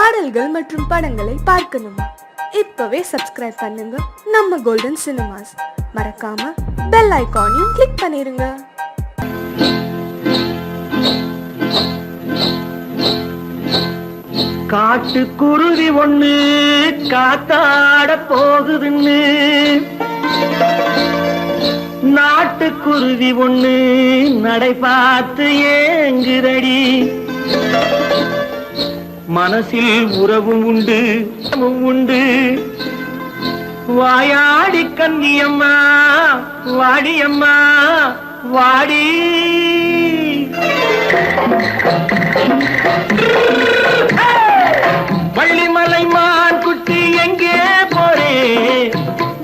பாடல்கள் மற்றும் படங்களை பார்க்கணுமா? இப்பவே சப்ஸ்கிரைப் பண்ணுங்க நம்ம கோல்டன் சினிமாஸ். மறக்காம பெல் ஐகானையும் கிளிக் பண்ணிருங்க. காட்டு குருவி ஒண்ணு காத்தாட போகுதுன்னு, நாட்டு குருவி ஒண்ணு நடை பார்த்து ஏங்குதடி. மனசில் உறவும் உண்டு உண்டு. வாயாடி கன்னியம்மா வாடியம்மா வாடி. வள்ளிமலை மான் குட்டி எங்கே போறே?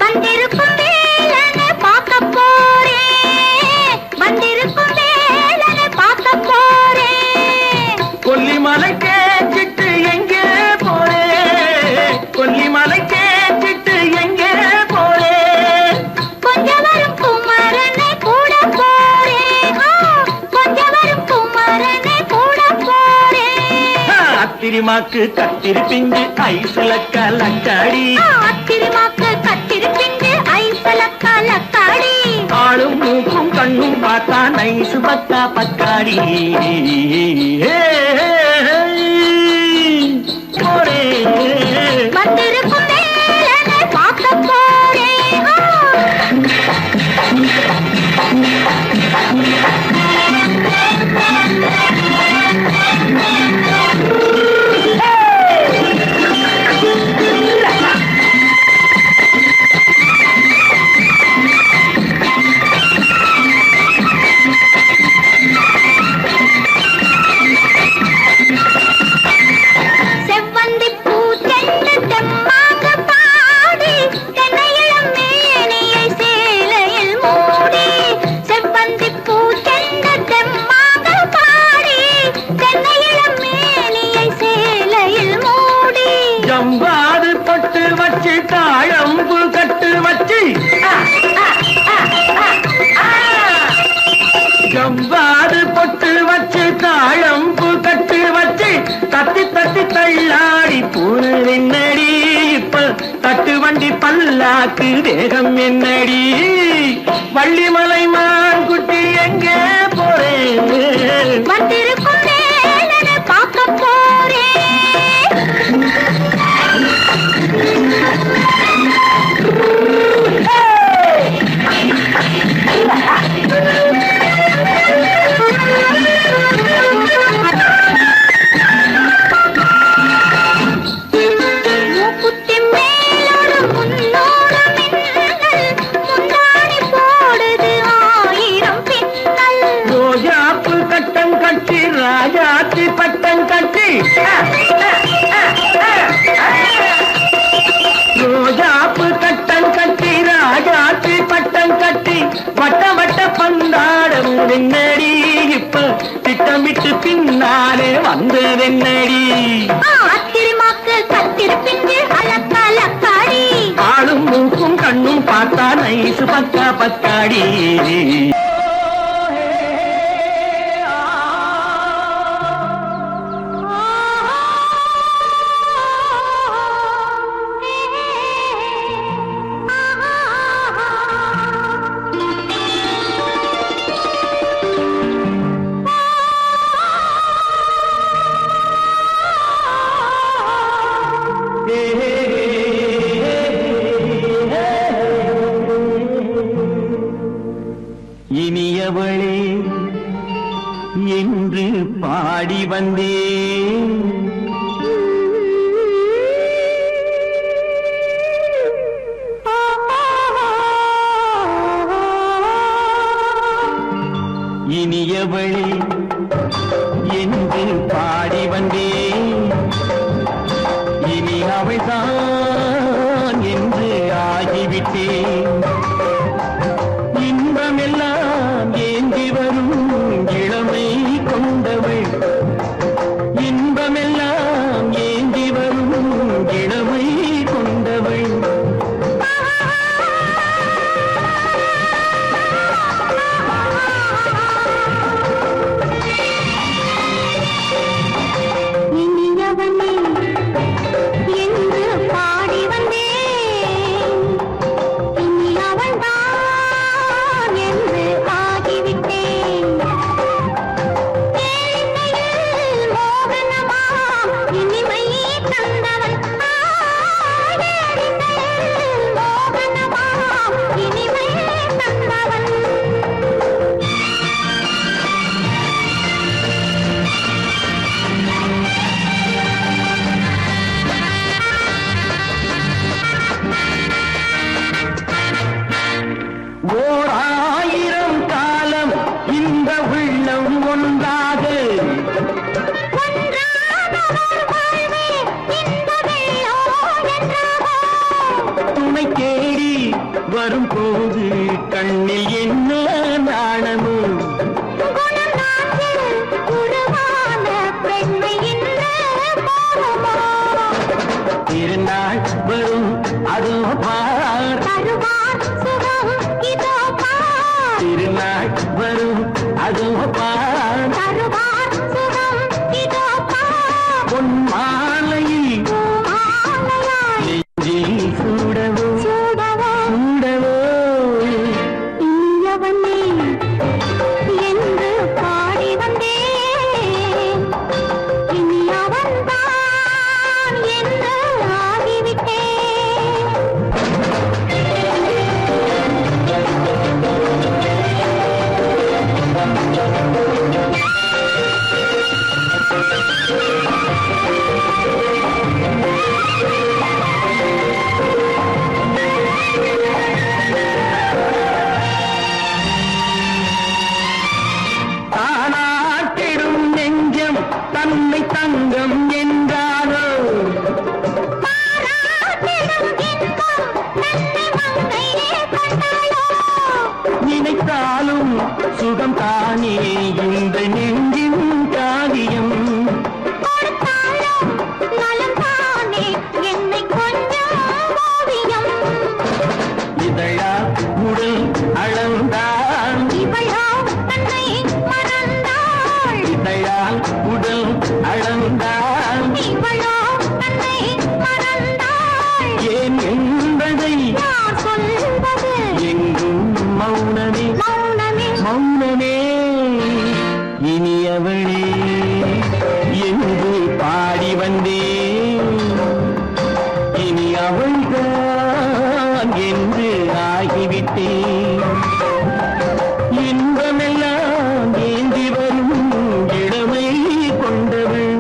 வந்திருக்கும் வேலனை பார்க்க போறேன். வந்திருக்கும் வேலனை பார்க்க போறேன். கொல்லிமலை கேச்சிட்டு எங்கே போறே? கொல்லிமலை கேச்சிட்டு எங்கே போறே? கொஞ்சம் வரும் குமரனை கூட போறேன். கொஞ்சம் வரும் குமரனை கூட போறேன். அத்திரிமாக்கு கத்திரி பிஞ்சு ஐசுல கலக்காடி. அத்திரிமாக்கு கத்திரி பிஞ்சு ஐசுல கலக்காடி. ஆளும் மூக்கும் கண்ணும் பார்த்தா நைசு பக்கா பக்காடி. போரே வந்திருக்கும் வேலனை பார்க்க போறேன். செவ்வந்தி பூ தென்று தெம்மாக பாடி தென்னையிளம் மேனியை சேலையில் மூடி. செவ்வந்தி பூ தென்று தெம்மாக பாடி தென்னையிளம் மேனியை சேலையில் மூடி. ஜம்பாது பொட்டு வச்சு தாழம்பு கட்டு வச்சு. ஜம்பாது பொட்டு வச்சு தாழம்பு கட்டு வச்சு தத்தி தத்தி தள்ளாடி பூனு என்னடி. இப்ப தட்டு வண்டி பல்லாக்கு வேகம் என்னடி. வள்ளிமலை மான் குட்டி எங்கே போறேன்? வந்திருக்கும் வேலனை பார்க்க போறேன். மூக்குத்தி மேலோடு முன்னோடு மின்னல். முந்தாணி போடுது ஆயிரம் பின்னல். ரோஜாப்பு கட்டம் கட்டி ராஜாத்தி பட்டம் கட்டி. ரோஜாப்பு கட்டம் கட்டி ராஜாத்தி பட்டம் கட்டி வட்ட வட்ட பந்தாடம் வெண்ணடி. இப்ப திட்டமிட்டு பின்னாலே வந்ததென்னடி. அத்திரிமாக்கு கத்திரி பிஞ்சு அலக்காடி. ஆளும் மூக்கும் கண்ணும் பார்த்தா நைசு பக்கா பக்காடி. இனியவளே என்று பாடி வந்தேன். இனியவளே என்று பாடி வந்தேன். இனி அவள்தான் என்று ஆகிவிட்டேன். இன்பமெல்லாம் ஏந்தி வரும் இளமை கொண்டவள். வரும்போது கண்ணில் என்ன நாணமோ திருநாள் வரும் அதோ பார் திருநாள் வரும் அதோ பார் பொன் மாலையில் நெஞ்சில் சூடவோ சூடவோ என்று பாடி வந்தேன் இனி அவன்தான் என்று ஆகிவிட்டேன் தானாட்டிடும் நெஞ்சம் தன்னை தங்கம் என்றாரோ நினைத்தாலும் சுகம் தானே இந்த நெஞ்சின் காரியம் இதழா உடல் அளந்தான் இதழால் உடல் அளந்தான் ஏன் என்பதை எங்கும் மௌனமே மௌனமே இனியவளே என்று பாடி வந்தேன் இனி அவள்தான் என்று ஆகிவிட்டேன் இன்பமெல்லாம் ஏந்தி வரும் இளமை கொண்டவள்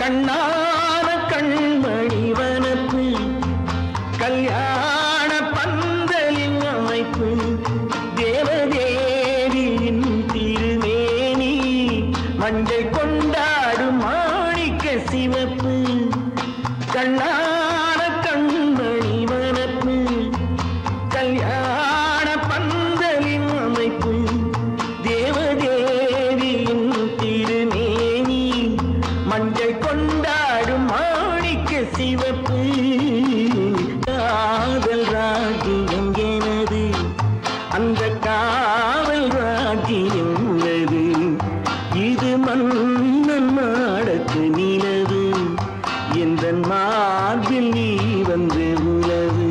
கண்ணான கண்மணி வனப்பு கல்யாண பந்தலின் அமைப்பு தேவதேவியின் திருமேனி மஞ்சள் கொண்டாடும் மாணிக்க சிவப்பு கண்ணான கண்மணி வனப்பு கல்யாண பந்தலின் அமைப்பு தேவதேவியின் திருமேனி மஞ்சள் கொண்டாடும் மாணிக்க சிவப்பு காதல் ராஜ்யம் எனது அந்த காவல் ராஜ்யம் உள்ளது இது மன்னன் மாடத்து நிலவு எந்த மார்பில் நீ வந்து உலவு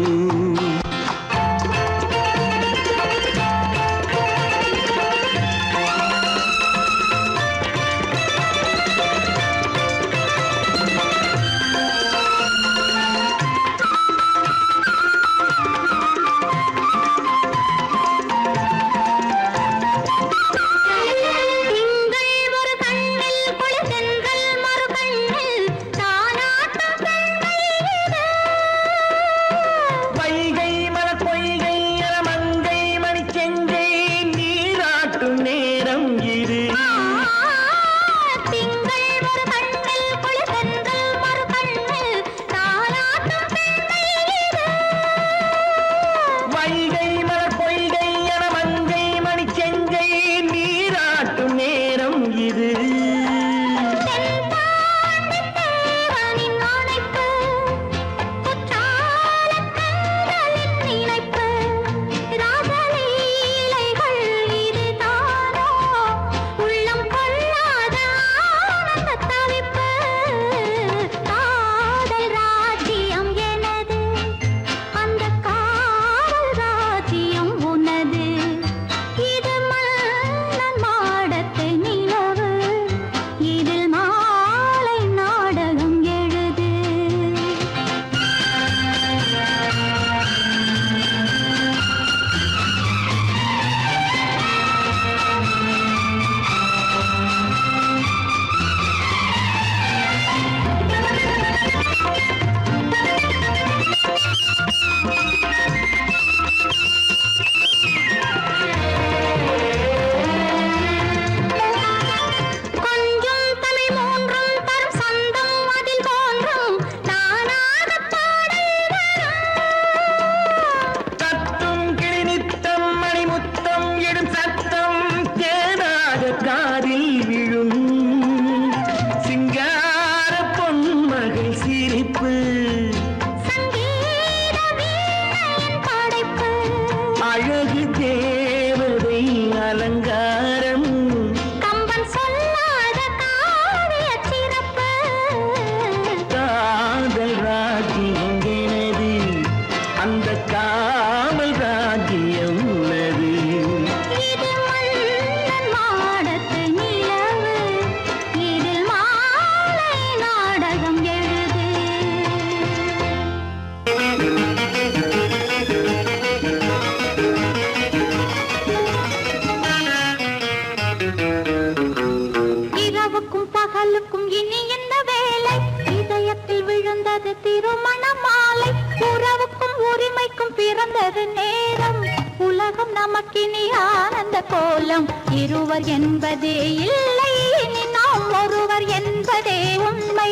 விழுந்தது திருமண மாலை உறவுக்கும் உரிமைக்கும் பிறந்தது நேரம் உலகம் நமக்கினி ஆனந்த கோலம் இருவர் என்பதே இல்லை இனி நாம் ஒருவர் என்பதே உண்மை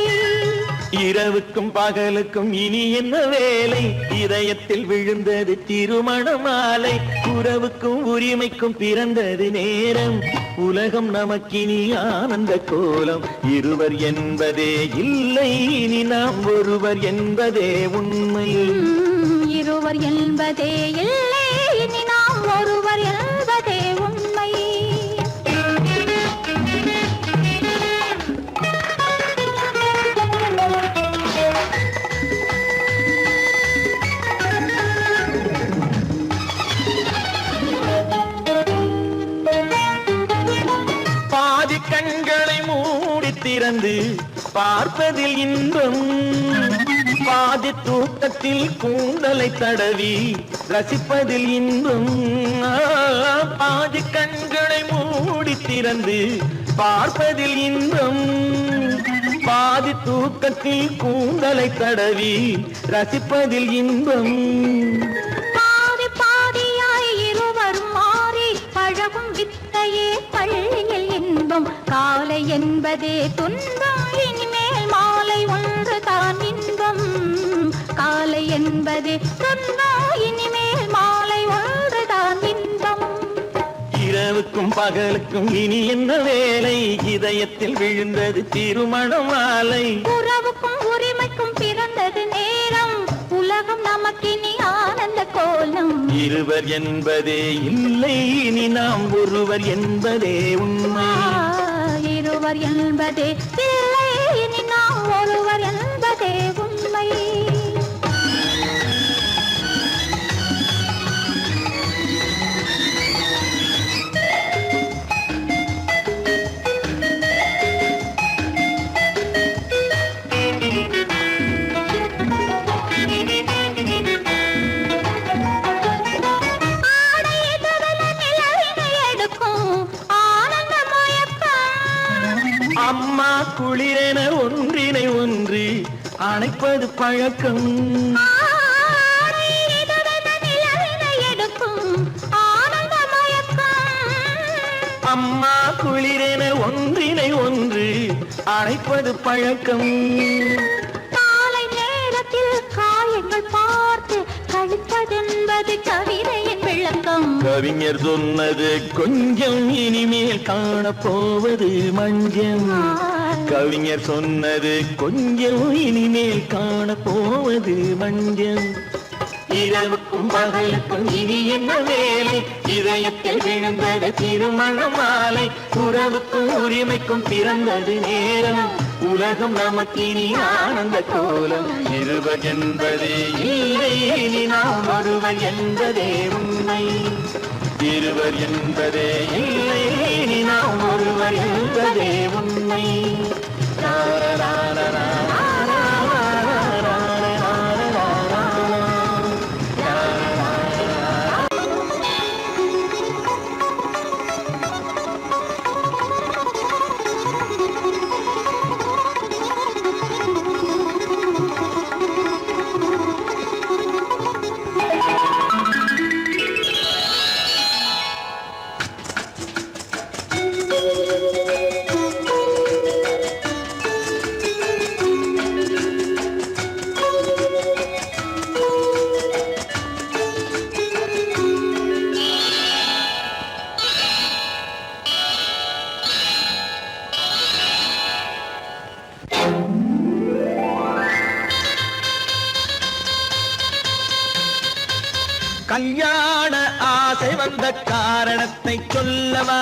இரவுக்கும் பகலுக்கும் இனி என்ன வேலை இதயத்தில் விழுந்தது திருமண மாலை உறவுக்கும் உரிமைக்கும் பிறந்தது நேரம் உலகம் நமக்கினி ஆனந்த கோலம் இருவர் என்பதே இல்லை இனி நாம் ஒருவர் என்பதே உண்மை இருவர் என்பதே இல்லை இனி நாம் ஒருவர் என்பதே உண்மை பாதி கண்களை மூடி திறந்து பார்ப்பதில் இன்பம் பாதி தூக்கத்தில் கூந்தலை தடவி ரசிப்பதில் இன்பம் பாதி கண்களை மூடி திறந்து பார்ப்பதில் இன்பம் பாதி தூக்கத்தில் கூந்தலை தடவி ரசிப்பதில் இன்பம் பாதி பாதியாய் இருவரும் மாறி பழகும் வித்தையே பள்ளியில் இன்பம் காலை என்பதே துன்பம் இனிமேல் மாலை ஒன்று தான் இன்பம் காலை என்பதே துன்பம் இனிமேல் மாலை ஒன்று தான் இன்பம் இரவுக்கும் பகலுக்கும் இனி என்ன வேலை இதயத்தில் விழுந்தது திருமண மாலை உறவுக்கும் உரிமைக்கும் பிறந்தது நேரம் உலகம் நமக்கினி ஆனந்த கோலம் இருவர் என்பதே இல்லை இனி நாம் ஒருவர் என்பதே உண்மை இருவர் என்பதே இல்லை இனி நாம் ஒருவர் என்பதே உண்மை அம்மா குளிரென ஒன்றினை ஒன்று அணைப்பது பழக்கம் அம்மா குளிரென ஒன்றினை ஒன்று அணைப்பது பழக்கம் காலை நேரத்தில் காயங்கள் பார்த்து கழிப்பதென்பது கவிதையின் விளக்கம் கவிஞர் சொன்னது கொஞ்சம் இனிமேல் காணப்போவது மஞ்சம் கவிஞர் சொன்னது கொஞ்சம் இனிமேல் காணப்போவது மஞ்சம் இரவுக்கும் பகலுக்கும் இனி என்ன வேலை இதயத்தில் விழுந்தது திருமண மாலை உறவுக்கும் உரிமைக்கும் பிறந்தது நேரம் உலகம் நமக்கினி ஆனந்த கோலம் இருவர் என்பதே இல்லை இனி நாம் ஒருவர் என்பதே உண்மை இருவர் என்பதே இல்லை இனி நாம் ஒருவர் என்பதே உண்மை கல்யாண ஆசை வந்த காரணத்தை சொல்லவா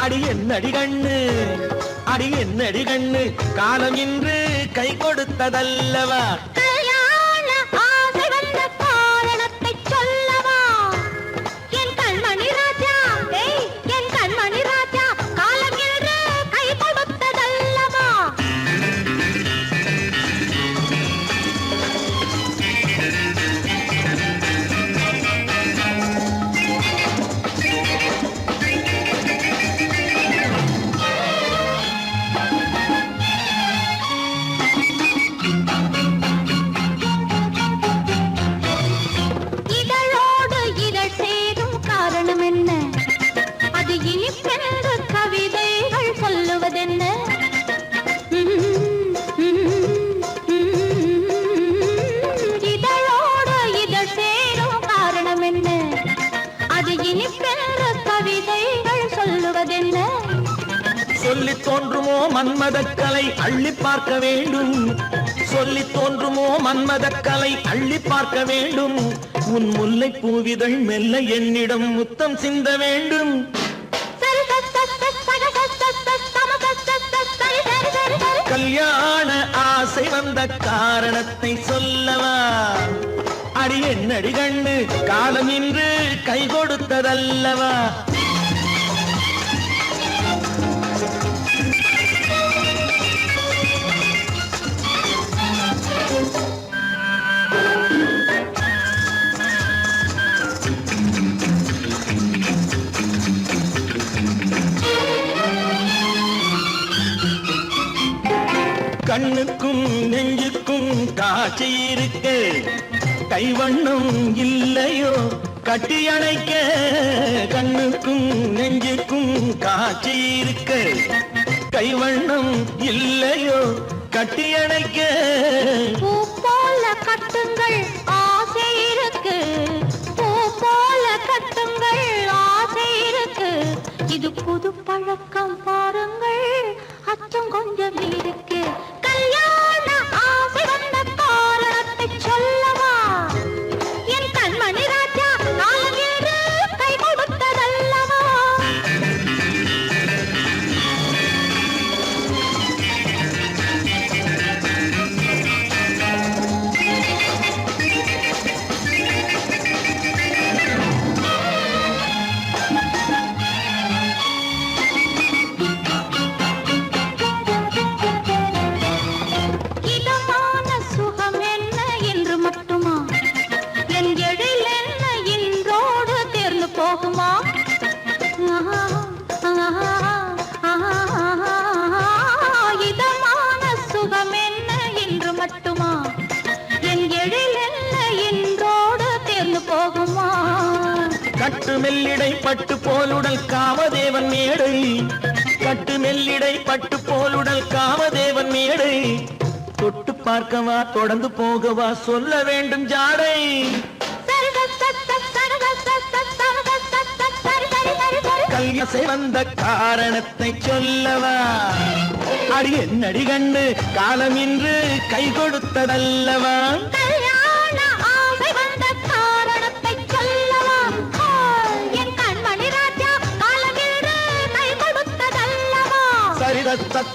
அடி என்னடி கண்ணு அடி என்னடி கண்ணு காலம் இன்று கை கொடுத்ததல்லவா கல்யாண ஆசை வந்த காரணத்தை சொல்லவா என் கண்மணி ராஜா என் கண்மணி ராஜா காலம் என்று கை கொடுத்ததல்லவா மன்மதக்கலை அள்ளி பார்க்க வேண்டும். சொல்லி தோன்றுமோ மன்மதக்கலை அள்ளி பார்க்க வேண்டும். உன் முல்லை பூவிதழ் மெல்ல என்னிடம் முத்தம் சிந்த வேண்டும். கல்யாண ஆசை வந்த காரணத்தை சொல்லவா? அடி என்னடி கண்ணு காலம் இன்று கை கொடுத்ததல்லவா? கண்ணுக்கும் நெஞ்சுக்கும் காட்சி இருக்க கைவண்ணம் இல்லையோ கட்டி அணைக்க. கண்ணுக்கும் நெஞ்சுக்கும் காட்சி இருக்க கைவண்ணம் இல்லையோ கட்டி அணைக்க. பூ போல கட்டுங்கள் ஆசை இருக்கு, பூ போல கட்டுங்கள் ஆசை இருக்கு. இது புது பழக்கம் பாருங்கள், அச்சம் கொஞ்சம் இருக்கு. கல்யாண ஆசை வந்த காரணத்தை சொல்லவா? என் கண்மணி ராஜா காலம் என்று கை கொடுத்ததல்லவா? இதமான சுகம் என்ன என்று மட்டுமா? என் எழில் என்ன இன்றோடு தேர்ந்து போகுமா? இதமான சுகம் என்ன என்று மட்டுமா? என் எழில் என்ன இன்றோடு தேர்ந்து போகுமா? கட்டு மெல்லிடை பட்டு போலுடல் காமதேவன் மேடை. கட்டு மெல்லிடை பட்டு போலுடல் காமதேவன் மேடை. தொட்டு பார்க்கவா தொடர்ந்து போகவா சொல்ல வேண்டும் ஜாடை. கல்யாசை வந்த காரணத்தை சொல்லவா? அடி என்னடி கண்டு காலம் இன்று கை கொடுத்ததல்லவா? கல்யாண ஆசை வந்த காரணத்தை சொல்லவா? என் கண்மணி ராஜா காலம் என்று கை கொடுத்ததல்லவா? சரி சக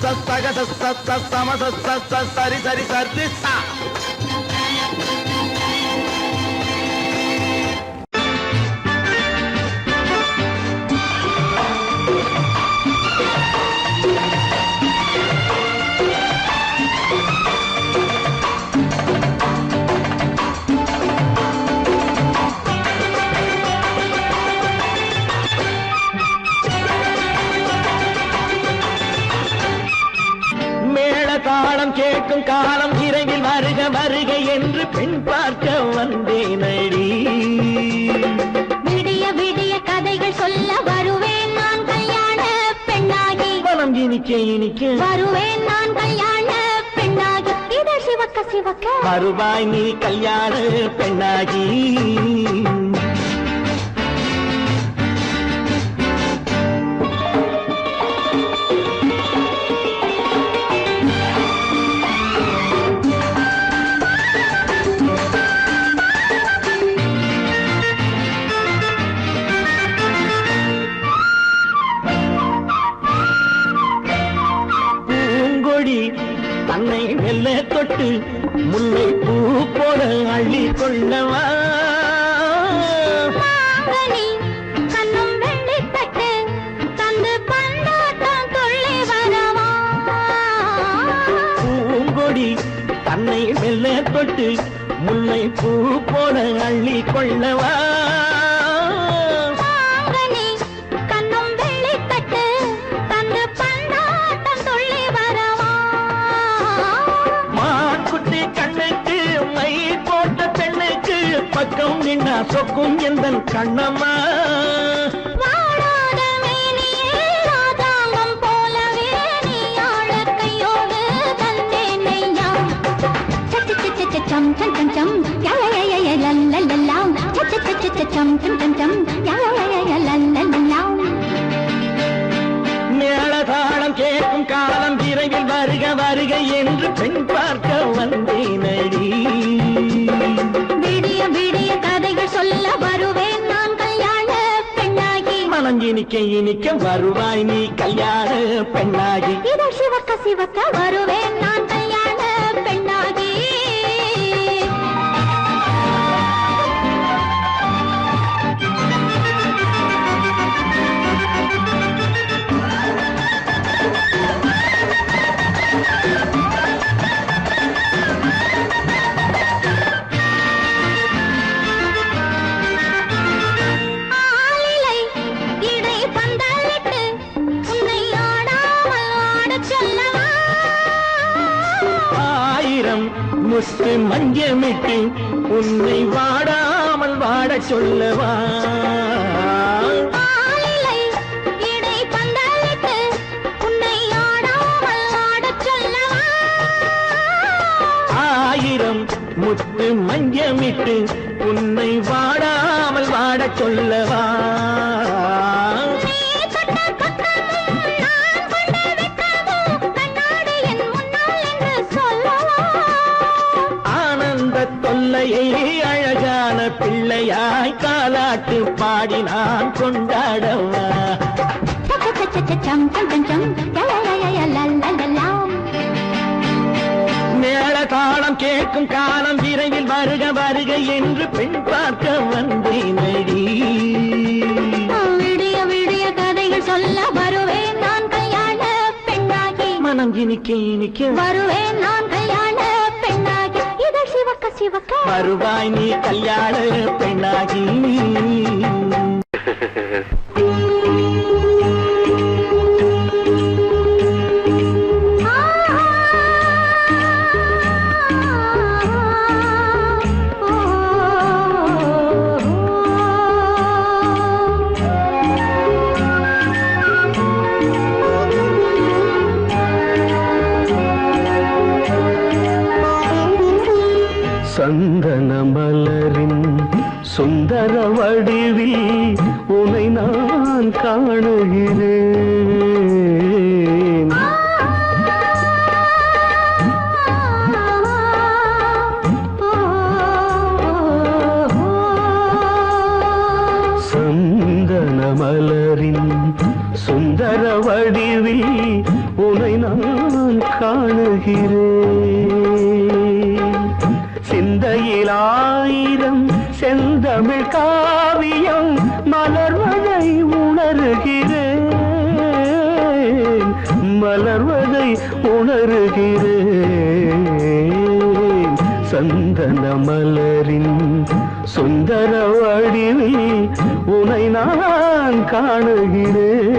சம சரி சரி சரி சா. தாளம் கேட்கும் காலம் இறங்கில் வருக வருக என்று பெண் பார்க்க வந்தேனடி. விடிய விடிய கதைகள் சொல்ல வருவேன் நான் கல்யாண பெண்ணாகி. மனம் இனிக்க இனிக்க வருவேன் நான் கல்யாண பெண்ணாகி. இதை சிவக்க சிவக்க வருவாய் நீ கல்யாண பெண்ணாகி. தன்னை மெல்ல தொட்டு முல்லை பூ போல அள்ளி கொள்ளவா? கண்ணும் வெள்ளி தட்டு தந்து பந்தாட்டம் துள்ளி வரவா? பூங்கொடி தன்னை மெல்ல தொட்டு முல்லை பூ போல அள்ளி கொள்ளவா? கண்ணும் வெள்ளி தட்டு தந்து பந்தாட்டம் துள்ளி வரவா? மாக்குட்டி கண்ணுக்கு மை போட்ட பெண்ணுக்கு பக்கம் நின்னா சொக்கும் எந்தன் கண்ணம்மா. வாழாத மேனியே ராஜாங்கம் போலவே நீ ஆழ கையோடு தந்தேன் நெய்யா. சம் சம் சம் சம் யா யா யா யா லல்லல்லா. சம் சம் சம் யா யா யா லல்லல்லா. மேளதாளம் கேட்கும் காலம் வருகை என்று பெண் பார்க்க வந்தேனடி. விடிய விடிய கதைகள் சொல்ல வருவேன் நான் கல்யாண பெண்ணாகி. மனம் இனிக்க இனிக்க வருவாய் நீ கல்யாண பெண்ணாகி. இதழ் சிவக்க சிவக்க வருவேன் நான் கல்யாண பெண்ணாகி. ஆளிலை இடை பந்தலிட்டு உன்னை ஆடாமல் ஆடச் சொல்லவா? ஆயிரம் முத்து மஞ்சமிட்டு உன்னை வாடாமல் வாடச் சொல்லவா? ஆளிலை இடை பந்தலிட்டு உன்னை ஆடாமல் ஆடச் சொல்லவா? ஆயிரம் முத்து மஞ்சமிட்டு உன்னை வாடாமல் வாடச் சொல்லவா? நீ தொட்ட பக்கமும் நான் கொண்ட வெட்கமும் கண்ணாடி என் முன்னால் என்று சொல்லவா? ஆனந்த தொல்லையை அழகான பிள்ளையாய் காலாட்டு பாடி நான் கொண்டாடவா? சம் சம் சம் சம் லலலலலலலலலாம். மேள தாளம் கேட்கும் காலம் விரைவில் வருக வருக என்று பெண் பார்க்க வந்தேனடி. விடிய விடிய கதைகள் சொல்ல வருவேன் நான் கல்யாண பெண்ணாகி. மனம் இனிக்க இனிக்க வருவேன் நான் கல்யாண பெண்ணாகி. இதழ் சிவக்க சிவக்க வருவாய் நீ கல்யாண பெண்ணாகி. சந்தன மலரின் சுந்தர வடிவில் உனை நான் காணுகிறேன். சந்தன மலரின் சுந்தர வடிவில் உனை நான் காணுகிறேன். சிந்தையில் ஆயிரம் செந்தமிழ் காவியம் மலர்வதை உணர்கிறேன். மலர்வதை உணர்கிறேன். சந்தன மலரின் சுந்தர வடிவில் உனை நான் காணுகிறேன்.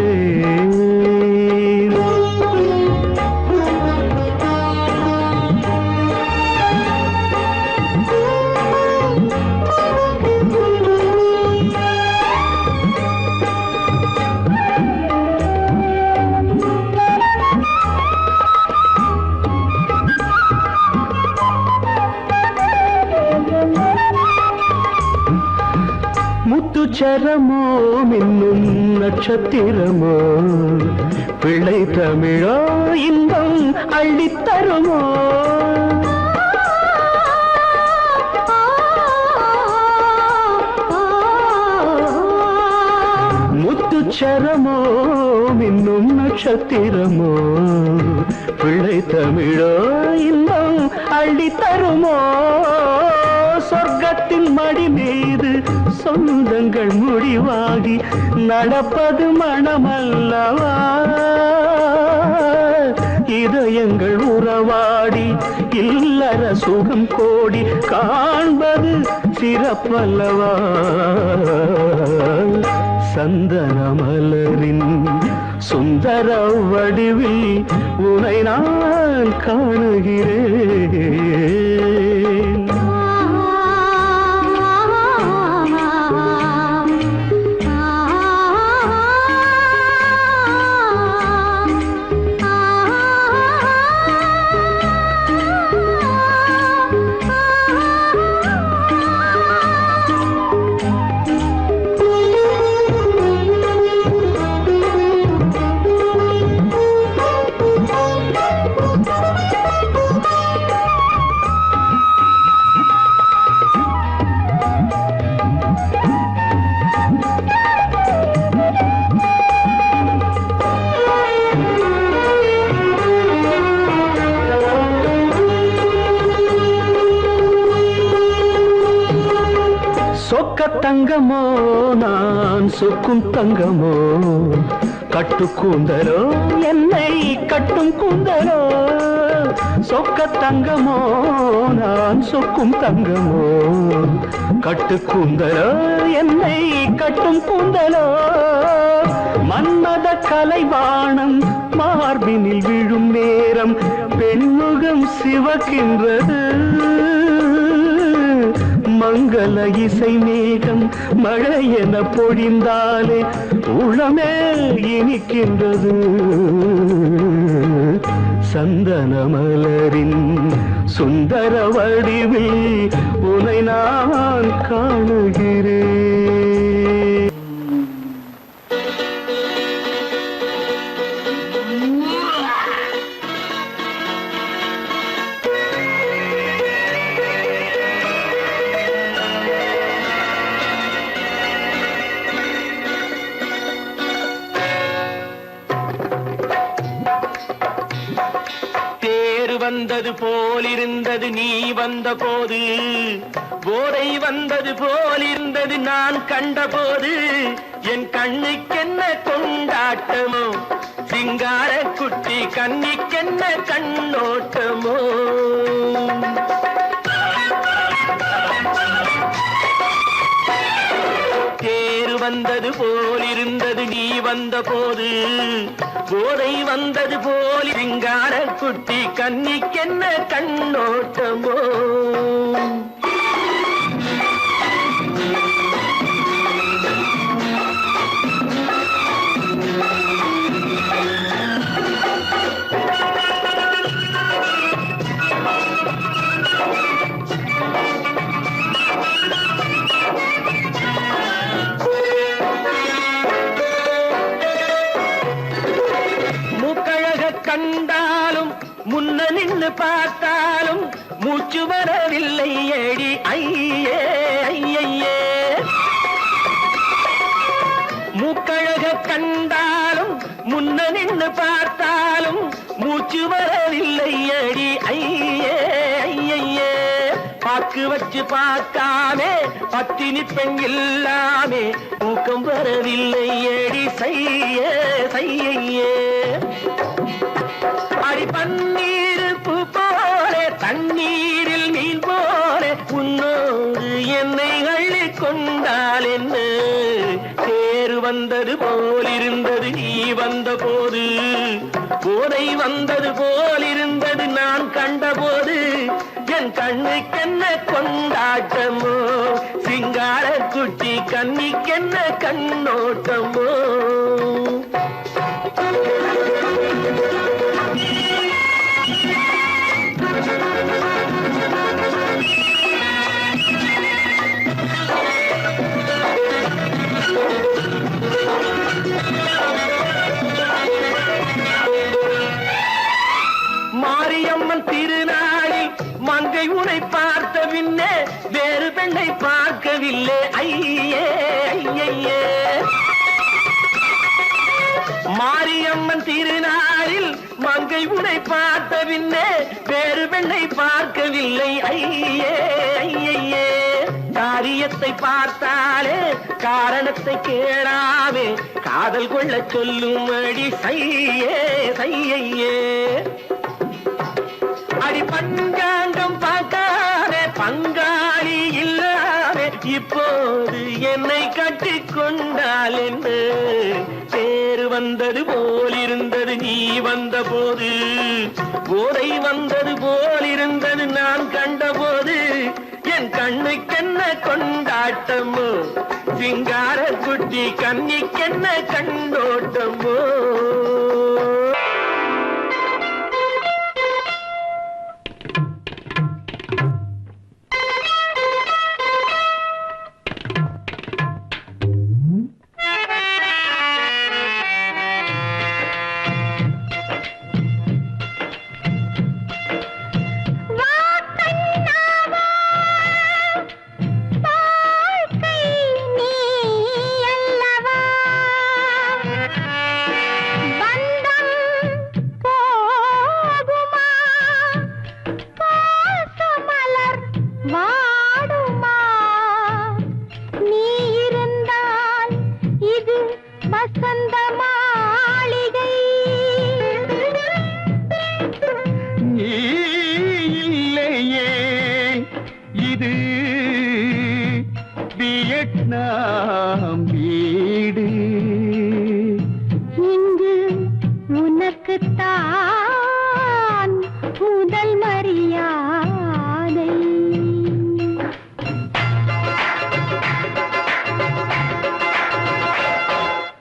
முத்துச்சரமோ மின்னும் நட்சத்திரமோ பிள்ளை தமிழோ இன்பம் அள்ளித்தருமோ? முத்துச்சரமோ மின்னும் நட்சத்திரமோ பிள்ளை தமிழோ இன்பம் அள்ளித்தருமோ? சொர்க்கத்தின் மடி மீது சொந்தங்கள் முடிவாகி நடப்பது மனமல்லவா? இதயங்கள் உறவாடி இல்லற சுகம் கோடி காண்பது சிறப்பல்லவா? சந்தன மலரின் சுந்தர வடிவில் உனை நான் காணுகிறேன். சொக்க தங்கமோ நான் சொக்கும் தங்கமோ கட்டு கூந்தலோ என்னை கட்டும் கூந்தலோ சொக்க தங்கமோ நான் சொக்கும் தங்கமோ கட்டு கூந்தலோ என்னை கட்டும் கூந்தலோ மன்மத கலைவாணம் மார்பினில் விழும் நேரம் பெண்முகம் சிவக்கின்றது மங்கள இசை மேகம் மழை என பொழிந்தாலே உளமே இனிக்கின்றது சந்தன மலரின் சுந்தர வடிவில் உனை நான் காணுகிறேன். வந்தது போலிருந்தது நீ வந்த போது போதை வந்தது போலிருந்தது நான் கண்டபோது என் கண்ணுக்கென்ன கொண்டாட்டமோ சிங்கார குட்டி கண்ணிக்கென்ன கண்ணோட்டமோ தேர் வந்தது போலிருந்தது நீ வந்த போது போதை வந்தது போல் சிங்கார குட்டி கண்ணிக்கென்ன கண்ணோட்டமோ கண்டாலும் முன்ன நின்று பார்த்தாலும் மூச்சு வரவில்லை ஏடி ஐயே ஐயே மூக்கழக கண்டாலும் முன்ன நின்று பார்த்தாலும் மூச்சு வரவில்லை ஏடி ஐயே ஐயே பாக்கு வச்சு பார்க்காமே பத்தினி பெண் இல்லாமே தூக்கம் வரவில்லை ஏடி செய்யே செய்யே அடி பன்னீர் பூ போல தண்ணீரில் மீன் போல உன்னோடு என்னை அள்ளி கொண்டால் என்ன தேர் வந்தது போலிருந்தது நீ வந்த போது போதை வந்தது போலிருந்தது நான் கண்டபோது என் கண்ணுக்கென்ன கொண்டாட்டமோ சிங்கார குட்டி கண்ணிக்கென்ன கண்ணோட்டமோ மாரியம்மன் திருநாளில் மங்கை உனை பார்த்த பின்னே வேறு பெண்ணை பார்க்கவில்லை ஐயே ஐயே மாரியம்மன் திருநாளில் மங்கை உனை பார்த்த பின்னே வேறு பெண்ணை பார்க்கவில்லை ஐயே ஐயே காரியத்தை பார்த்தாலே காரணத்தை கேளாமே காதல் கொள்ள சொல்லும் அடி சையே சையே அடி பஞ்சாங்கம் பார்க்காதே பங்காளி இல்லாமே இப்போது என்னை கட்டி கொண்டால் என்று தேர் வந்தது போலிருந்தது நீ வந்த போது போதை வந்தது போலிருந்தது நான் கண்டபோது என் கண்ணுக்கென்ன கொண்டாட்டமோ சிங்கார குட்டி கண்ணிக்கென்ன கண்ணோட்டமோ பந்தம் நாம் வீடு இங்கு உனக்குத்தான் முதல் மரியாதை.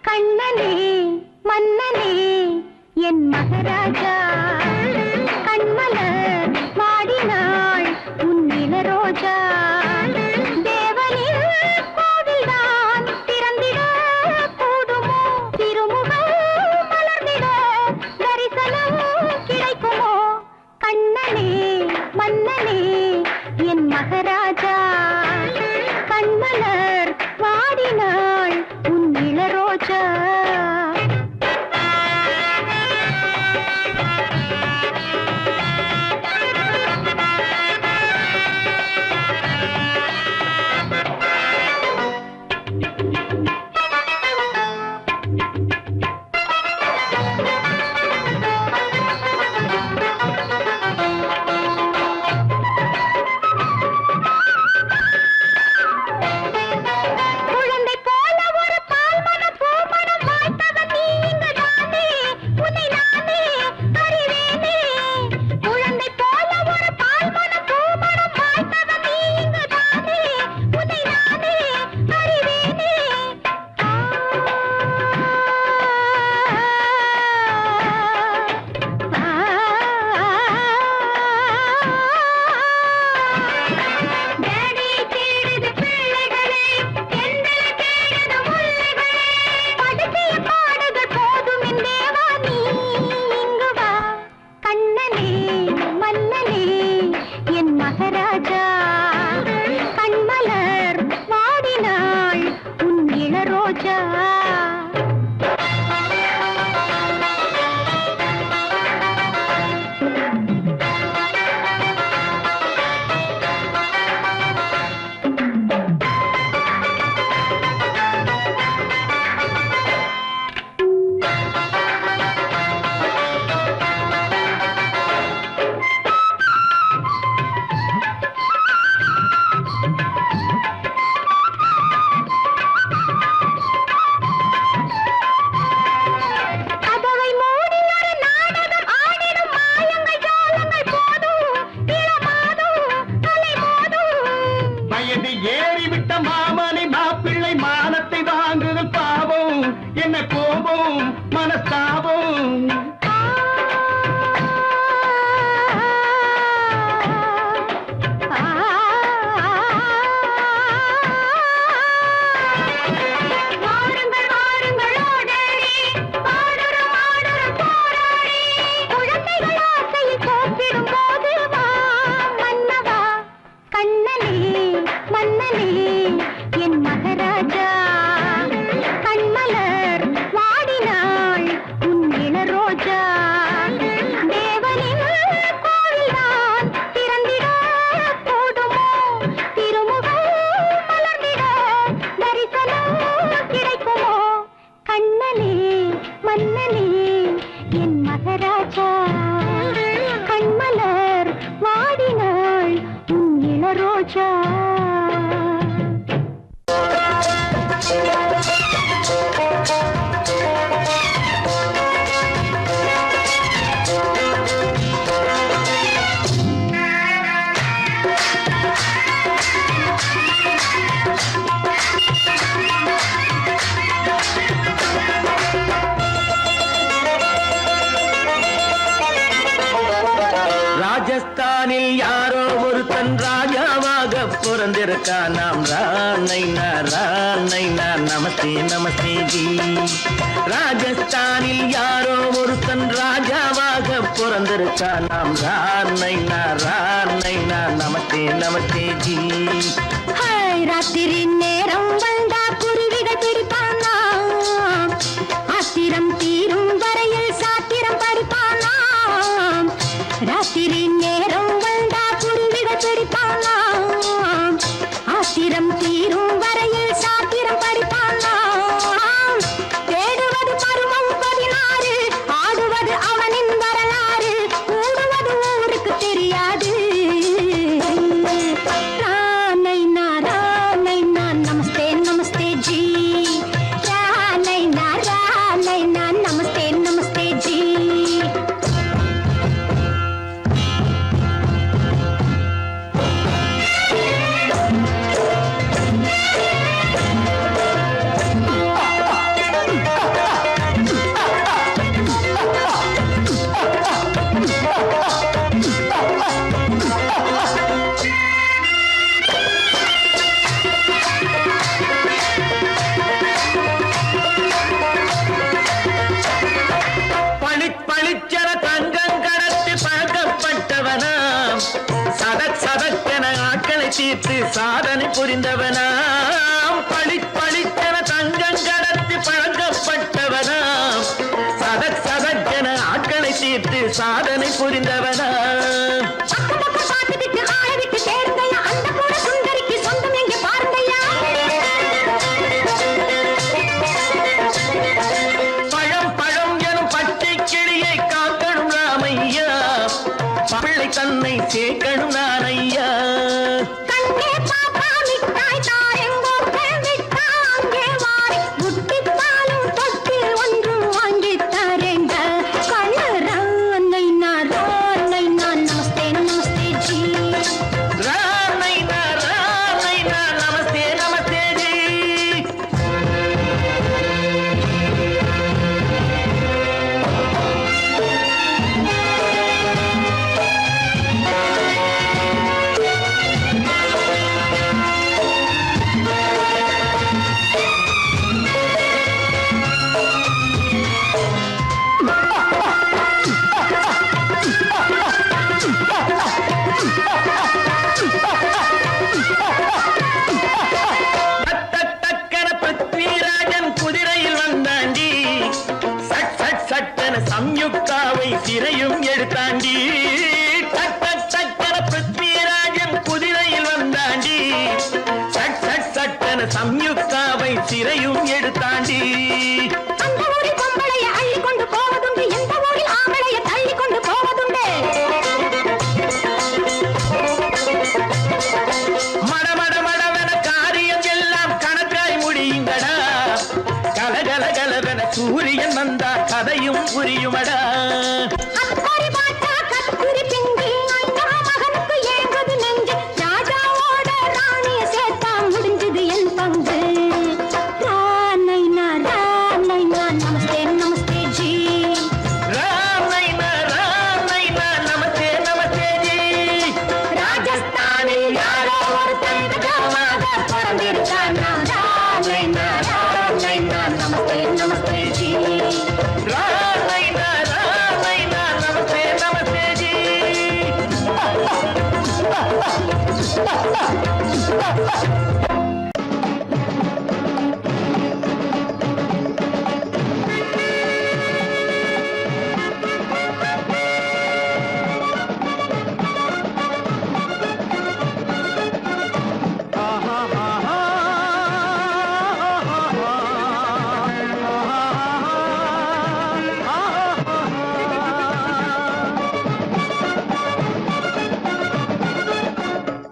கண்ணனே மன்னனே என் மகாராஜா, கண்மலர் வாடினாள் உன் இளரோஜா. தேவனின் கோவில்தான் திறந்திட கூடுமோ, திருமுகம் மலர்ந்திட தரிசனம் கிடைக்குமோ. கண்ணனே மன்னனே என் மகாராஜா, கண்மலர் வாடினாள் உன் இளரோஜா. குழந்தை போல ஒரு பால்மணம் பூமணம் வாய்த்தவன் நீ இங்குதானே, உன்னை நானே அறிவேனே. குழந்தை போல ஒரு பால்மணம் பூமணம் வாய்த்தவன் நீ இங்குதானே, உன்னை நானே அறிவேனே. டேடி தேடுது பிள்ளைகளே, எந்தல தேடுது முல்லைகளே. படுத்திய பாடுகள் போதும் என் தேவா, நீ இங்கு வா. கண்ணனே மன்னனே என் மகாராஜா, கண்மலர் வாடினாள் உன் இளரோஜா. கதவை மூடி ஒரு நாடகம் ஆடிடும் மாயங்கள் ஜாலங்கள் போதும், இளமாதும் அலைமோதும். வயது ஏறிவிட்ட மாமனை மாப்பிள்ளை மானத்தை வாங்குதல் பாவம், என்ன கோபம் மனஸ்தாபம். வாருங்கள் வாருங்கள் ஓடடி, பாடுறோம் ஆடுறோம் போராடி. குழந்தைகள் ஆசையில் கோப்பிடும் போது வா மன்னவா. கண்ணனே மன்னனே என் மகாராஜா, கண்மலர் வாடினாள் உன் இளரோஜா. தேவனின் கோவில்தான் திறந்திட கூடுமோ, திருமுகம் மலர்ந்திட தரிசனம் கிடைக்குமோ. கண்ணனே மன்னனே என் மகாராஜா, கண்மலர் வாடினாள் உன் இளரோஜா. ராஜஸ்தானில் யாரோ ஒருத்தன் ராஜாவாக பிறந்திருக்கான். நாம் ராணைனா ராணைனா நமஸ்தே நமஸ்தே ஜி. ராஜஸ்தானில் யாரோ ஒருத்தன் ராஜாவாக பிறந்திருக்கான். நாம் ராணைனா ராணைனா நமஸ்தே நமஸ்தே ஜி. ஹாய், ராத்திரி நேரம் வந்தா குருவிகள் பிடிப்பானா, ஆத்திரம் தீரும் வரையில் சாத்திரம் படிப்பானா. ராத்திரி நேரம் வந்தா குருவிகள் பிடிப்பானா, ஆத்திரம் தீரும் வரையில் சாத்திரம் படிப்பானா. தேடுவது பருவம் 16, ஆடுவது அவனின் வரலாறு, கூடுவது ஊருக்கு தெரியாது. ராணைனா ராணைனா நமஸ்தே நமஸ்தே சதக் சதக்கென ஆட்களை தீர்த்து சாதனை புரிந்தவனாம். பளிப்பளித்தென தங்கம் கடத்தி பழக்கப்பட்டவனாம். சதக் சதக்கென ஆட்களை தீர்த்து சாதனை புரிந்தவனாம். பழம் பழம் எனும் பச்சை கிளியை காக்கணும் ராமையா. பிள்ளை தன்னை சேர்க்கணும் நான் ஐயா. சம்யுக்தாவை சிறையும் எடுத்தாண்டி. சட்டன பிருத்விராஜன் குதிரையில் வந்தாண்டி. சட்டன சம்யுக்தாவை சிறையும் எடுத்தாண்டி. மடமட மடவென காரியம் எல்லாம் கணக்காய் முடியுங்கடா. கலகல கலவென சூரியன் வந்தா கதையும் புரியுமடா.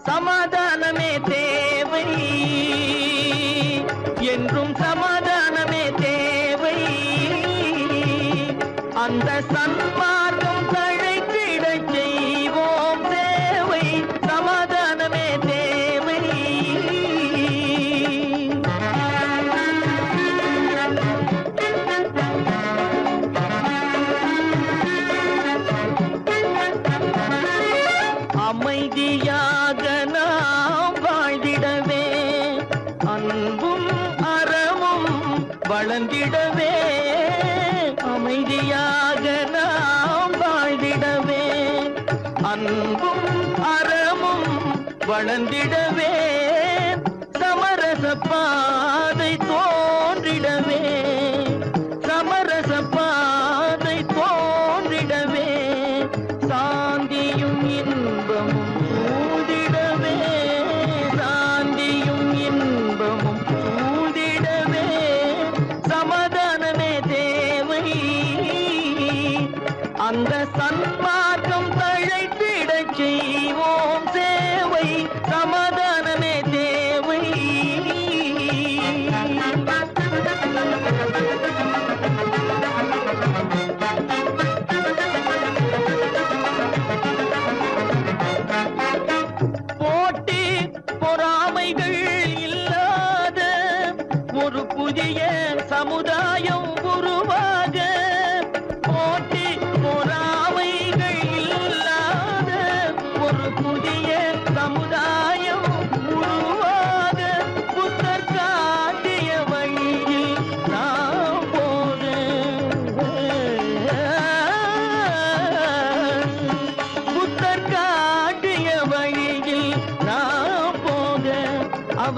சமாதானமே தேவை என்றும் சமாதானமே தேவை. அந்த சன்மார்க்கம் தழைத்திட செய்வோம் தேவை. சமாதானமே தேவை. அமைதியாக நாம் வாழ்ந்திடவே, அன்பும் அறமும் வளர்ந்திடவே. அமைதியாக நாம் வாழ்ந்திடவே, அன்பும் அறமும் வளர்ந்திடவே. சமரச பாதை தோன்றிடவே, சமரச பாதை தோன்றிடவே. சாந்தியும் இன்பமும் சூழ்ந்திடவே, சாந்தியும் இன்பமும் சூழ்ந்திடவே. சமாதானமே தேவை. அந்த சன்மார்க்கம் தழைத்திட செய்வோம் சேவை. சமாதானமே தேவை. போட்டி பொறாமைகள் இல்லாத ஒரு புதிய சமுதாயம் உருவாக. போட்டி பொறாமைகள் இல்லாத ஒரு புதிய சமுதாயம் உருவாக. புத்தர் காட்டிய வழியில் நாம் போக. புத்தர் காட்டிய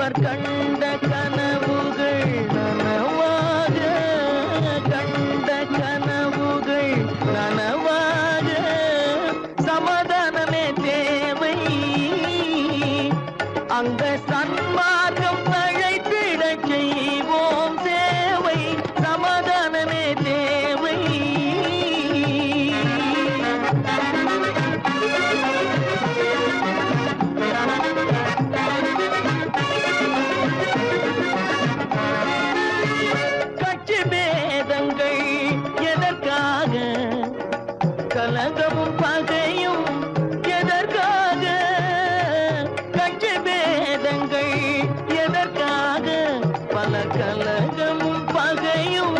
அவர் கண்ட கனவுகள் நனவாக, கண்ட கனவுகள் நனவாக, சமாதானமே தேவை, அங்க சன்மார்க்கம் தழைத்திடச் செய்வோம் சேவை, சமாதானமே தேவை. கட்சி பேதங்கள் எதற்காக, கலகமும் பகையும் எதற்காக, கட்சி பேதங்கள் எதற்காக, பல கலகமும் பகையும்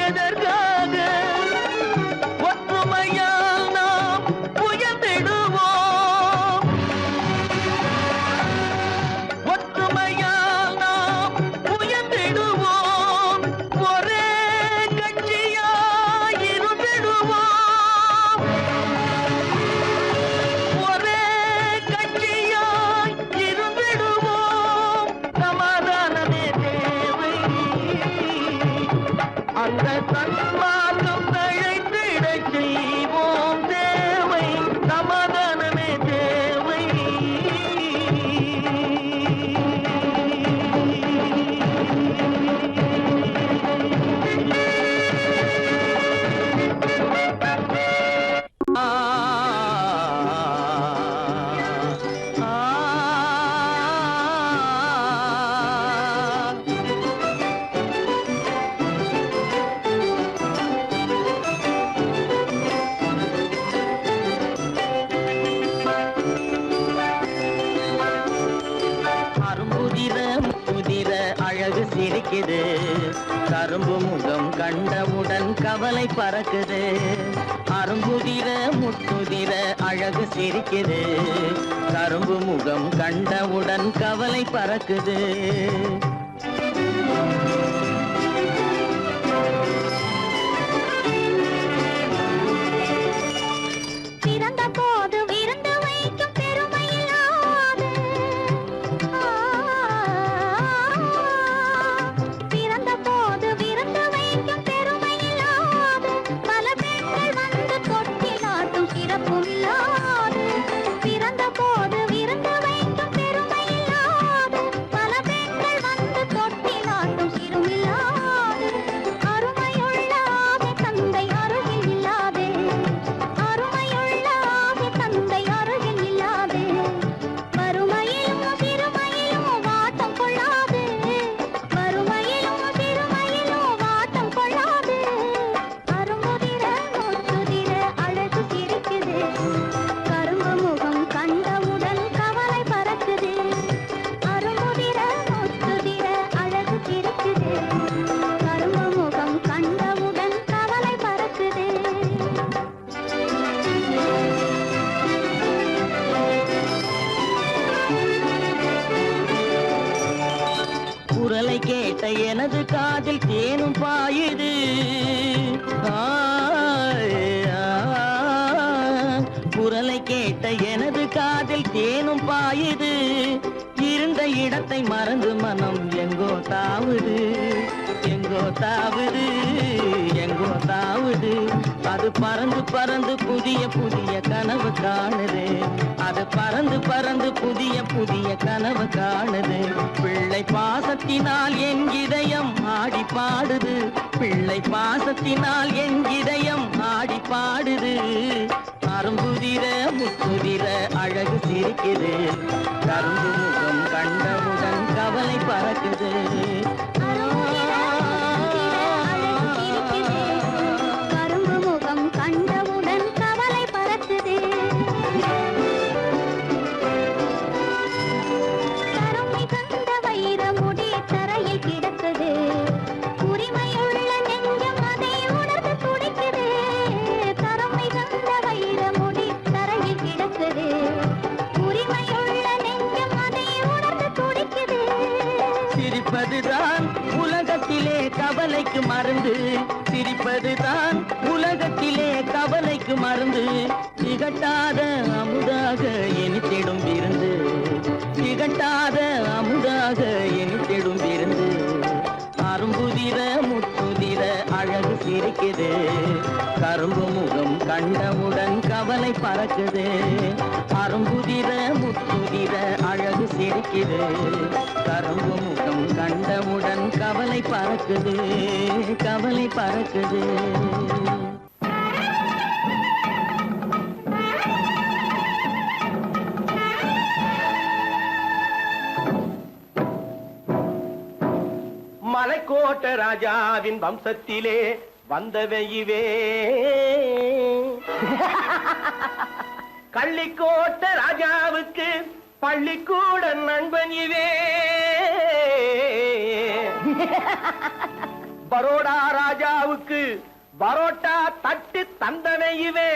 எதற்காக, ஒற்றுமையால் நாம் உயர்ந்திடுவோம், ஒற்றுமையால் நாம் உயர்ந்திடுவோம், ஒரே கட்சியாய் இருந்திடுவோம், ஒரே கட்சியாய் இருந்திடுவோம், சமாதானமே தேவை, அந்த சன்மார்க்கம் தழைத்திடச் செய்வோம் தேவை, சமாதானமே தேவை. அரும்புதிர முதிர அழகு சிரிக்குது, கரும்பு முகம் கண்டவுடன் கவலை பறக்குது, அரும்புதிர முத்துதிர அழகு சிரிக்குது, கரும்பு முகம் கண்டவுடன் கவலை பறக்குது. பிறந்த போது விருந்து வைக்கும் பெருமையில்லாது, பிறந்த போது விருந்து வைக்கும் பெருமையில்லாது, பல பெண்கள் வந்து தொட்டிலாட்டும் சிறப்பும் இல்லாது, பிறந்த போது விருந்து வைக்கும் பெருமையில்லாது, பல பெண்கள் வந்து தொட்டிலாட்டும் சிறுமில்லாது, அருமையுள்ள ஆவி தந்தை அருகில் இல்லாதே, அருமையுள்ள ஆவி தந்தை அருகில் இல்லாதே, வறுமையிலும் சிறுமையிலும் வாட்டம் கொள்ளாது, வறுமையிலும் சிறுமையிலும் வாட்டம் கொள்ளாது, அரும்புதிர முத்துதிர அழகு சிரிக்குது, கரும்பு முகம் கண்டவுடன் கவலை பறக்குது, அரும்புதிர முத்துதிர அழகு சிரிக்குது, கரும்பு முகம் கண்டவுடன் கவலை பறக்குது. குரலை கேட்ட எனது காதில் தேனும் பாயுது, குரலை கேட்ட எனது காதில் தேனும் பாயுது, இருந்த இடத்தை மறந்து மனம் எங்கோ தாவுது, எங்கோ தாவுது, எங்கோ தாவுது, அது பறந்து பறந்து புதிய புதிய கனவு காணுது, அது பறந்து பறந்து புதிய புதிய கனவு காணுது, பிள்ளை பாசத்தினால் என் இதயம் ஆடி பாடுது, பிள்ளை பாசத்தினால் என் இதயம் ஆடி பாடுது, அரும்புதிர முத்துதிர அழகு சிரிக்குது, கரும்பு முகம் கண்டவுடன் கவலை பறக்குது. கரும்பு முகம் கண்டவுடன் கவலை பறக்குது. கருமை கண்ட வைர முடி தரையில் கிடக்குது, உரிமையுள்ள நெஞ்சம் அதை உணர்ந்து துடிக்குது, கருமை கண்ட வைர முடி தரையில் கிடக்குது, உரிமையுள்ள நெஞ்சம் அதை உணர்ந்து துடிக்குது. சிரிப்பதுதான் உலகத்திலே கவலைக்கு மருந்து, சிரிப்பதுதான் உலகத்திலே கவலைக்கு மருந்து, திகட்டாத அமுதாக இனித்திடும் விருந்து, திகட்டாத அமுதாக சிரிக்குது, அரும்புதிர முத்துதிர அழகு சிரிக்குது, கரும்பு முகம் கண்டவுடன் கவலை பறக்குது, கவலை பறக்குது. மலைக்கோட்ட ராஜாவின் வம்சத்திலே வந்தவையுவே, கள்ளிக்கோட்ட ராஜாவுக்கு பள்ளிக்கூட நண்பன் இவே, பரோடா ராஜாவுக்கு பரோட்டா தட்டு தந்தனையுவே,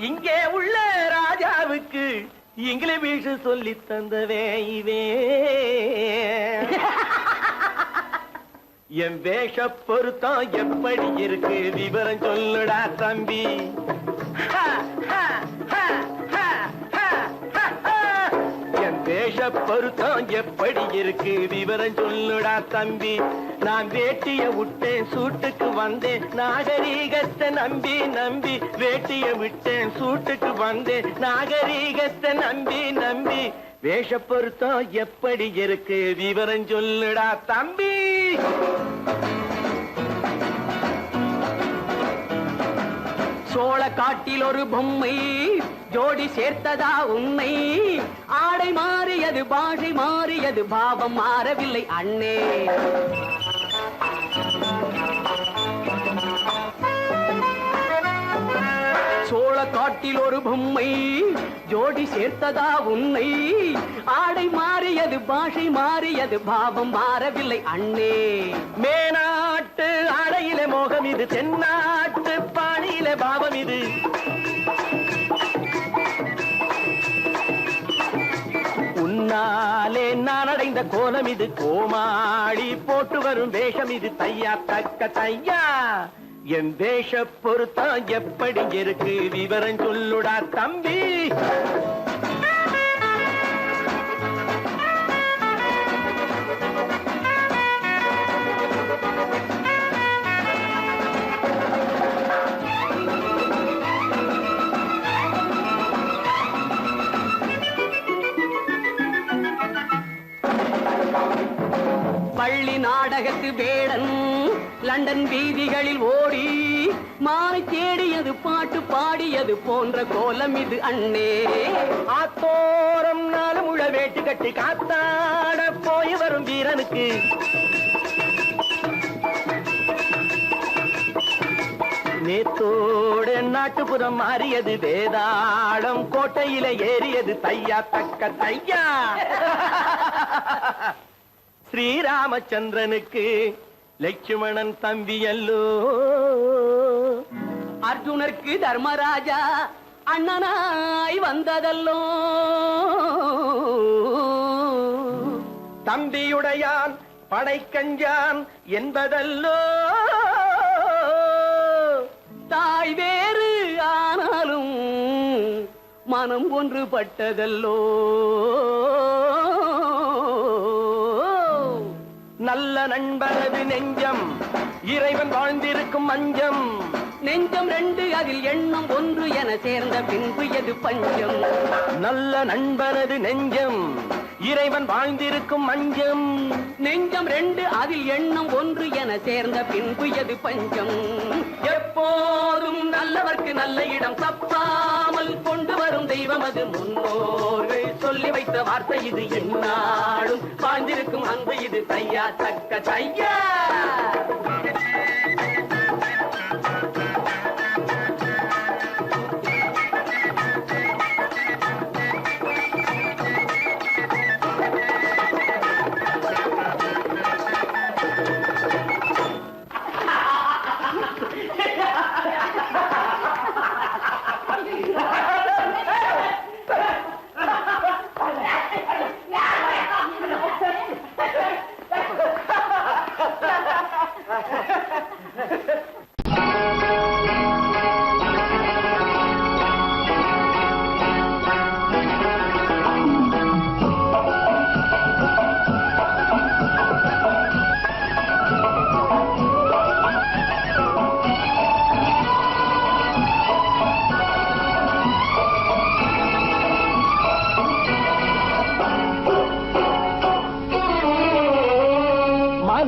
இங்கே உள்ள ராஜாவுக்கு இங்கிலீஷ் சொல்லி தந்தவே இவே. என் வேஷ பொருத்தம் எப்படி இருக்கு விவரம் சொல்லுடா தம்பி. என் வேஷ பொருத்தம் எப்படி இருக்கு விவரம் சொல்லுடா தம்பி. நான் வேட்டிய விட்டேன் சூட்டுக்கு வந்தேன் நாகரீகத்தை நம்பி நம்பி, வேட்டிய விட்டேன் சூட்டுக்கு வந்தேன் நாகரீகத்தை நம்பி நம்பி, வேஷ பொருத்தம் எப்படி இருக்கு விவரம் சொல்லுடா தம்பி. சோழ காட்டில் ஒரு பொம்மை ஜோடி சேர்த்ததா உண்மை, ஆடை மாறியது பாஷை மாறியது பாவம் மாறவில்லை அண்ணே. சோழ காட்டில் ஒரு பொம்மை ஜோடி சேர்த்ததா உண்மை, ஆடை மாறியது பாஷை மாறியது பாவம் மாறவில்லை அண்ணே. மேனாட்டு ஆடையில மோகம் இது, தென்னாட்டு பாணியில பாவம் இது, உன்னாலே நான் அடைந்த கோலம் இது, கோமாளி போட்டு வரும் வேஷம் இது, தையா தக்க தையா. என் வேஷ பொருத்தம் எப்படி இருக்கு விவரம் சொல்லுடா தம்பி. பள்ளி நாடகத்து வேடன் லண்டன் வீதிகளில் ஓடி மாலை தேடியது பாட்டு பாடியது போன்ற கோலம் இது அண்ணே. ஆத்தோரம் நாலு முழ வேட்டு கட்டி காத்தாட போய் வரும் வீரனுக்கு நேத்தோடு நாட்டுப்புறம் மாறியது, வேதாளம் கோட்டையில ஏறியது, தையா தக்க தையா. ஸ்ரீராமச்சந்திரனுக்கு லட்சுமணன் தம்பி அல்லோ, அர்ஜுனருக்கு தர்மராஜா அண்ணனாய் வந்ததல்லோ, தம்பியுடையான் படைக்கஞ்சான் என்பதல்லோ, தாய் வேறு ஆனாலும் மனம் ஒன்றுபட்டதல்லோ, நல்ல நண்பனது நெஞ்சம் இறைவன் வாழ்ந்திருக்கும் மஞ்சம், நெஞ்சம் ரெண்டு அதில் எண்ணம் ஒன்று என சேர்ந்த பின்பு எது பஞ்சம். நல்ல நண்பனது நெஞ்சம் இறைவன் வாழ்ந்திருக்கும் மஞ்சம், நெஞ்சம் ரெண்டு அதில் எண்ணம் ஒன்று என சேர்ந்த பின்பு எது பஞ்சம். எப்போதும் நல்லவர்க்கு நல்ல இடம் தப்பாமல் கொண்டு வரும் தெய்வம் அது, முன்னோர்கள் சொல்லி வைத்த வார்த்தை இது, எந்நாளும் வாழ்ந்திருக்கும் அன்பு இது, தையா தக்க தையா.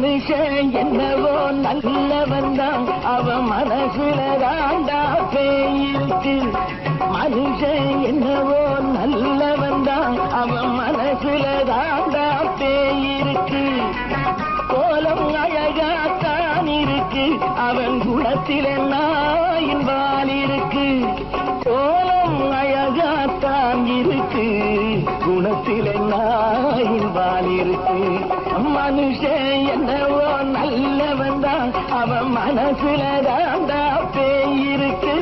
மனுஷன் என்னவோ நல்லவன் தான், அவன் மனசுல தாண்டா பேய் இருக்கு. மனுஷன் என்னவோ நல்லவன் தான், அவன் மனசுல தாண்டா பேய் இருக்கு. கோலம் அழகாத்தான் இருக்கு, அவன் குணத்தில நாயின் வால் இருக்கு. கோலம் அழகாத்தான் இருக்கு, குணத்தில நாயின் வால் இருக்கு. மனுஷன் என்னவோ நல்லவன் தான், அவன் மனசுல தாண்டா பேய் இருக்கு.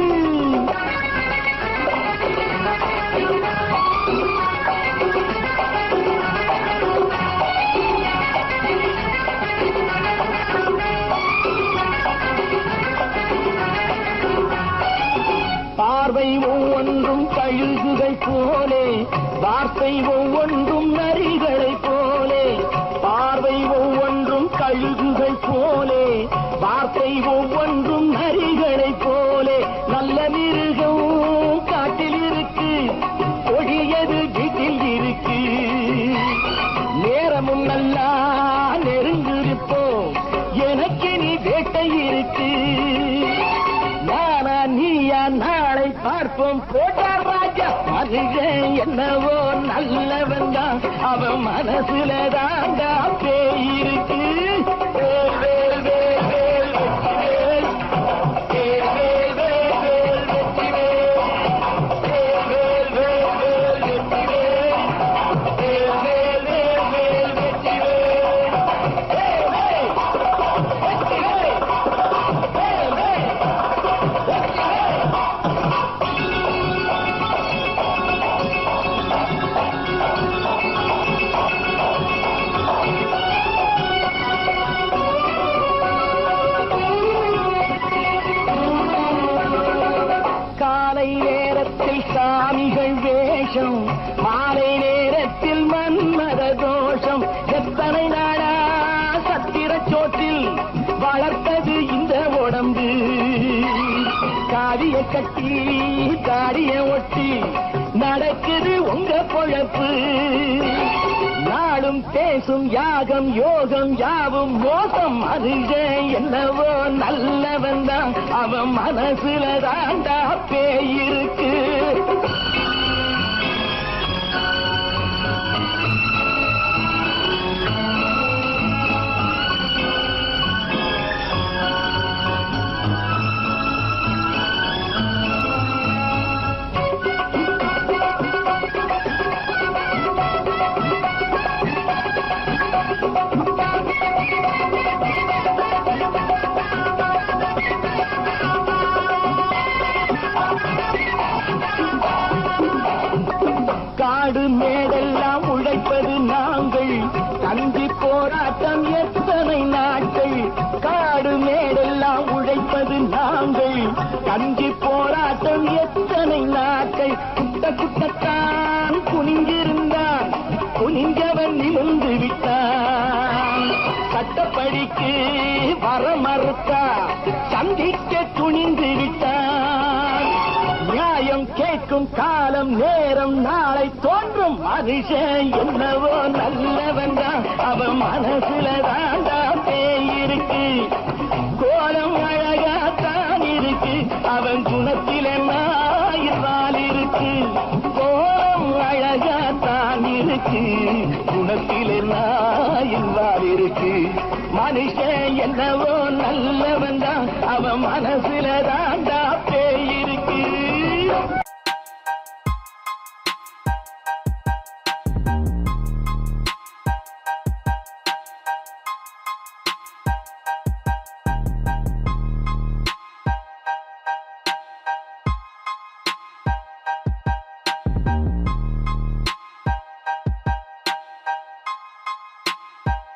பார்வை ஒவ்வொன்றும் கழுகுகள் போலே, வார்த்தை ஒவ்வொன்றும் நரிகளை போலே. பார்வை ஒவ்வொன்றும் கழுகுகள் போலே, வார்த்தை ஒவ்வொன்றும் நரிகளை போலே. நல்ல மிருகம் காட்டில் இருக்கு, கொடியது வீட்டில் இருக்கு. நேரமும் நல்லா நெருங்கிருப்போம், எனக்கு நீ வேட்டை இருக்கு. நானா நீயா நாளை பார்ப்போம், போட்டார் ராஜா. மனுஷன் என்னவோ நல்லவன் தான், அவன் மனசுல தாண்டா பேய் இருக்கு. வேல் வேல் வேல் வேல் வெற்றிவேல், வேல் வேல் வேல் வேல் வெற்றிவேல், வேல் வேல் வேல் வேல் வெற்றிவேல், வேல் வேல் வேல் வேல் வெற்றிவேல், வேல் வேல் வெற்றிவேல், வேல் வேல். காலை நேரத்தில் சாமிகள் வேஷம், மாலை நேரத்தில் மன்மத தோஷம். எத்தனை நாளா சத்திர சோற்றில் வளர்த்தது இந்த உடம்பு. காவிய கட்டி தாடிய ஒட்டி நடக்குது உங்க பொழப்பு. நாளும் பேசும் யாகம் யோகம் யாவும் மோசம். மனுஷன் என்னவோ நல்லவன் தான், அவன் மனசுல தாண்டா பேய் இருக்கு. காடு மேடெல்லாம் உழைப்பது நாங்கள், கஞ்சி போராட்டம் எத்தனை நாட்கள். காடு மேடெல்லாம் உழைப்பது நாங்கள், கஞ்சி போராட்டம் எத்தனை நாட்கள். குட்ட குட்டத்தான் குனிஞ்சிருந்தான், குனிஞ்சவன் நிமிர்ந்து விட்டான். சட்டப்படிக்கு வர மறுத்தா, சந்திக்க துணிந்து விட்டான். நியாயம் கேட்கும் காலம் நேரம் நாளை தோன்றும். மனுஷன் என்னவோ நல்லவன் தான், அவன் மனசுல தாண்டா பேய் இருக்கு. கோலம் அழகாத்தான் இருக்கு, அவன் குணத்தில நாயில் இருக்கு. கோலம் அழகாத்தான் இருக்கு, குணத்தில நாயில் இருக்கு. மனுஷன் என்னவோ நல்லவன் தான், அவன் மனசுல தான்